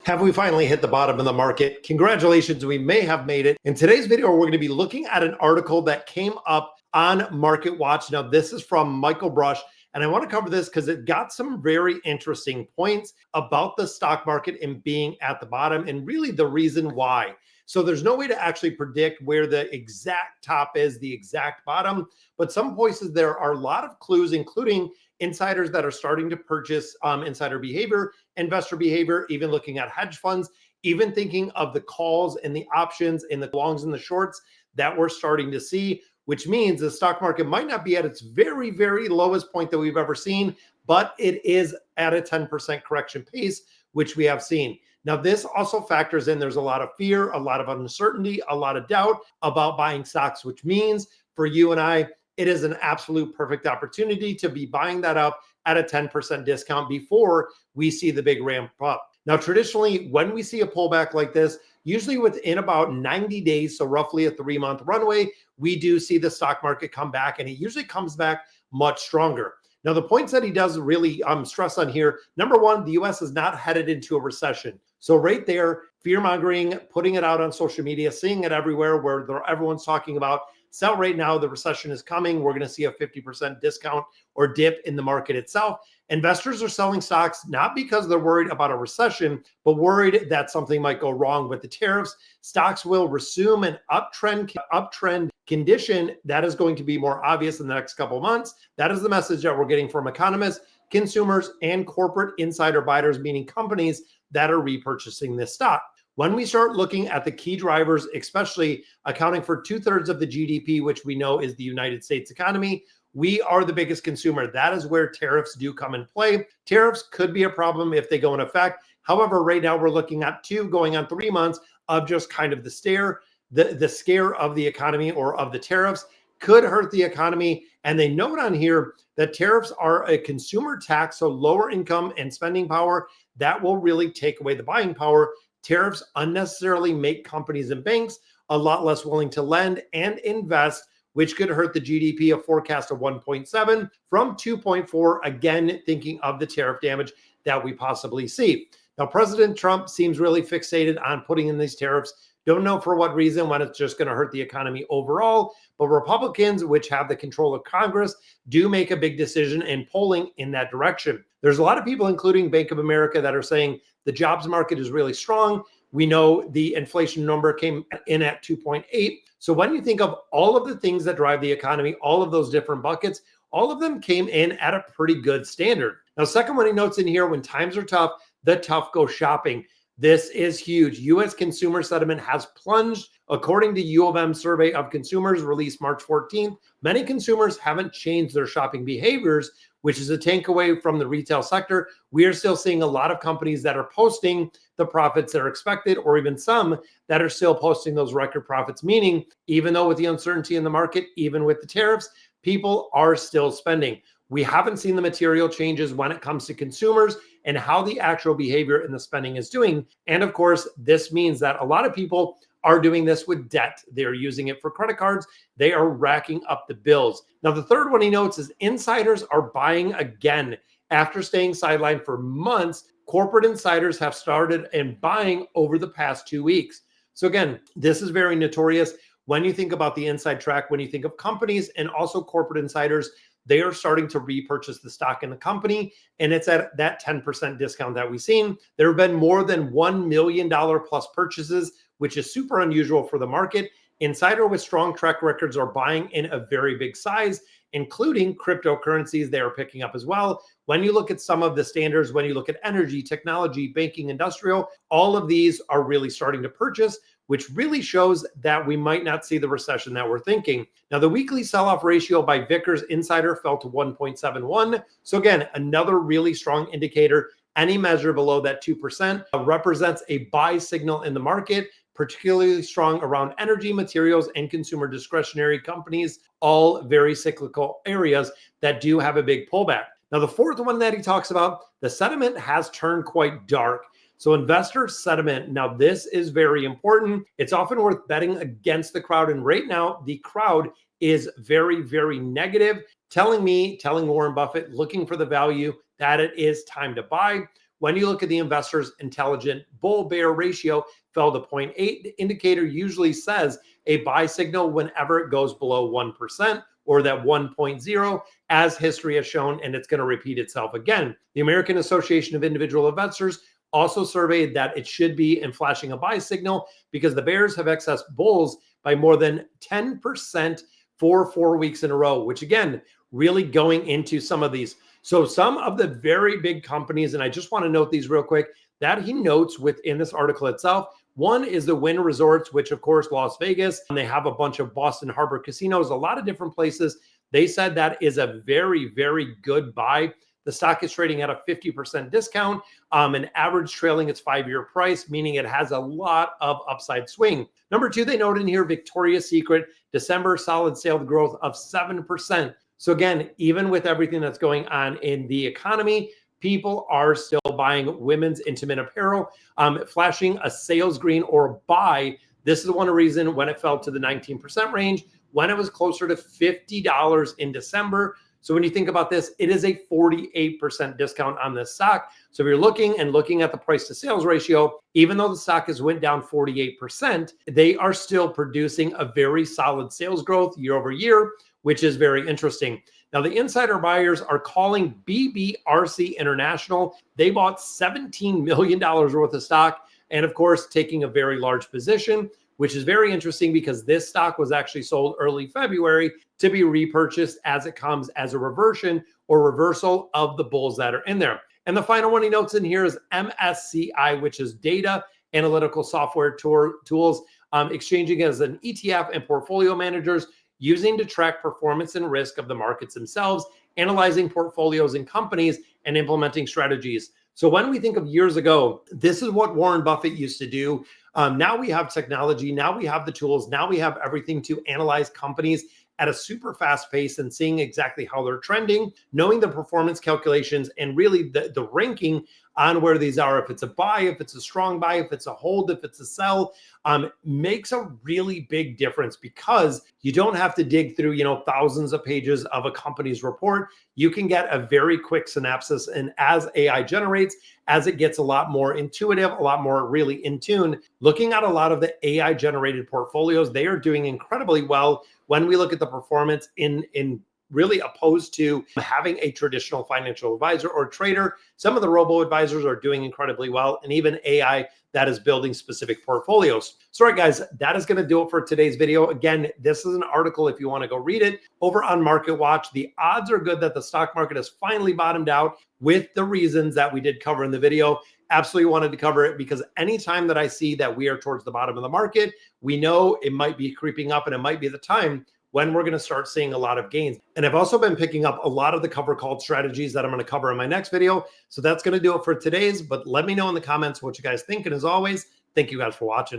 Have we finally hit the bottom of the market? Congratulations, we may have made it. In today's video, we're going to be looking at an article that came up on Market Watch. Now, this is from Michael Brush, and I want to cover this because it got some very interesting points about the stock market and being at the bottom and really the reason why. So there's no way to actually predict where the exact top is, the exact bottom, but some places there are a lot of clues, including insiders that are starting to purchase insider behavior, investor behavior, even looking at hedge funds, even thinking of the calls and the options and the longs and the shorts that we're starting to see, which means the stock market might not be at its very, very lowest point that we've ever seen, but it is at a 10% correction pace, which we have seen. Now, this also factors in, there's a lot of fear, a lot of uncertainty, a lot of doubt about buying stocks, which means for you and I, it is an absolute perfect opportunity to be buying that up at a 10% discount before we see the big ramp up. Now, traditionally, when we see a pullback like this, usually within about 90 days, so roughly a 3-month runway, we do see the stock market come back, and it usually comes back much stronger. Now, the points that he does really stress on here, number one, the US is not headed into a recession. So right there, fear mongering, putting it out on social media, seeing it everywhere where everyone's talking about sell right now, the recession is coming. We're going to see a 50% discount or dip in the market itself. Investors are selling stocks not because they're worried about a recession, but worried that something might go wrong with the tariffs. Stocks will resume an uptrend condition that is going to be more obvious in the next couple of months. That is the message that we're getting from economists, consumers, and corporate insider buyers, meaning companies that are repurchasing this stock. When we start looking at the key drivers, especially accounting for 2/3 of the GDP, which we know is the United States economy, we are the biggest consumer. That is where tariffs do come in play. Tariffs could be a problem if they go in effect. However, right now we're looking at 2 going on 3 months of just kind of the scare of the economy or of the tariffs could hurt the economy. And they note on here that tariffs are a consumer tax, so lower income and spending power, that will really take away the buying power. Tariffs unnecessarily make companies and banks a lot less willing to lend and invest, which could hurt the GDP, a forecast of 1.7 from 2.4, again, thinking of the tariff damage that we possibly see. Now, President Trump seems really fixated on putting in these tariffs. Don't know for what reason, when it's just going to hurt the economy overall. But Republicans, which have the control of Congress, do make a big decision in polling in that direction. There's a lot of people, including Bank of America, that are saying the jobs market is really strong. We know the inflation number came in at 2.8. So when you think of all of the things that drive the economy, all of those different buckets, all of them came in at a pretty good standard. Now, second one he notes in here, when times are tough, the tough go shopping. This is huge. U.S. consumer sentiment has plunged. According to U of M survey of consumers released March 14th, many consumers haven't changed their shopping behaviors, which is a takeaway from the retail sector. We are still seeing a lot of companies that are posting the profits that are expected, or even some that are still posting those record profits, meaning even though with the uncertainty in the market, even with the tariffs, people are still spending. We haven't seen the material changes when it comes to consumers and how the actual behavior in the spending is doing. And of course, this means that a lot of people are doing this with debt. They're using it for credit cards. They are racking up the bills. Now, the third one he notes is insiders are buying again. After staying sidelined for months, corporate insiders have started and buying over the past 2 weeks. So again, this is very notorious. When you think about the inside track, when you think of companies and also corporate insiders, they are starting to repurchase the stock in the company, and it's at that 10% discount that we've seen. There have been more than $1 million plus purchases, which is super unusual for the market. Insider with strong track records are buying in a very big size, including cryptocurrencies they are picking up as well. When you look at some of the standards, when you look at energy, technology, banking, industrial, all of these are really starting to purchase, which really shows that we might not see the recession that we're thinking. Now, the weekly sell-off ratio by Vickers Insider fell to 1.71. So again, another really strong indicator. Any measure below that 2% represents a buy signal in the market, particularly strong around energy, materials, and consumer discretionary companies, all very cyclical areas that do have a big pullback. Now, the fourth one that he talks about, the sentiment has turned quite dark. So investor sentiment, now this is very important. It's often worth betting against the crowd. And right now, the crowd is very, very negative, telling Warren Buffett, looking for the value, that it is time to buy. when you look at the investor's intelligent bull bear ratio, fell to 0.8. The indicator usually says a buy signal whenever it goes below 1%, or that 1.0, as history has shown, and it's going to repeat itself again. The American Association of Individual Investors also surveyed that it should be in flashing a buy signal because the bears have excess bulls by more than 10% for 4 weeks in a row, which again, really going into some of these. So some of the very big companies, and I just want to note these real quick, that he notes within this article itself. One is the Wynn Resorts, which of course, Las Vegas, and they have a bunch of Boston Harbor casinos, a lot of different places. They said that is a very, very good buy. The stock is trading at a 50% discount, an average trailing its 5-year price, meaning it has a lot of upside swing. Number two, they note in here, Victoria's Secret, December solid sales growth of 7%. So again, even with everything that's going on in the economy, people are still buying women's intimate apparel, flashing a sales green or buy. This is one reason when it fell to the 19% range, when it was closer to $50 in December. So when you think about this, it is a 48% discount on this stock. So if you're looking at the price to sales ratio, even though the stock has went down 48%, they are still producing a very solid sales growth year over year, which is very interesting. Now, the insider buyers are calling BBRC International. They bought $17 million worth of stock, and of course, taking a very large position, which is very interesting because this stock was actually sold early February to be repurchased as it comes as a reversion or reversal of the bulls that are in there. And the final one he notes in here is MSCI, which is data analytical software tools, exchanging as an ETF and portfolio managers using to track performance and risk of the markets themselves, analyzing portfolios and companies, and implementing strategies. So when we think of years ago, this is what Warren Buffett used to do. Now we have technology, now we have the tools, now we have everything to analyze companies at a super fast pace and seeing exactly how they're trending, knowing the performance calculations and really the ranking on where these are. If it's a buy, if it's a strong buy, if it's a hold, if it's a sell, makes a really big difference because you don't have to dig through, thousands of pages of a company's report. You can get a very quick synopsis. And as AI generates, as it gets a lot more intuitive, a lot more really in tune, looking at a lot of the AI generated portfolios, they are doing incredibly well when we look at the performance in really opposed to having a traditional financial advisor or trader. Some of the robo advisors are doing incredibly well, and even AI that is building specific portfolios. So, all right, guys, that is going to do it for today's video. Again, this is an article if you want to go read it over on Market Watch. The odds are good that the stock market has finally bottomed out with the reasons that we did cover in the video. Absolutely wanted to cover it because anytime that I see that we are towards the bottom of the market, we know it might be creeping up and it might be the time when we're going to start seeing a lot of gains. And I've also been picking up a lot of the cover called strategies that I'm going to cover in my next video. So that's going to do it for today's, but let me know in the comments what you guys think. And as always, thank you guys for watching.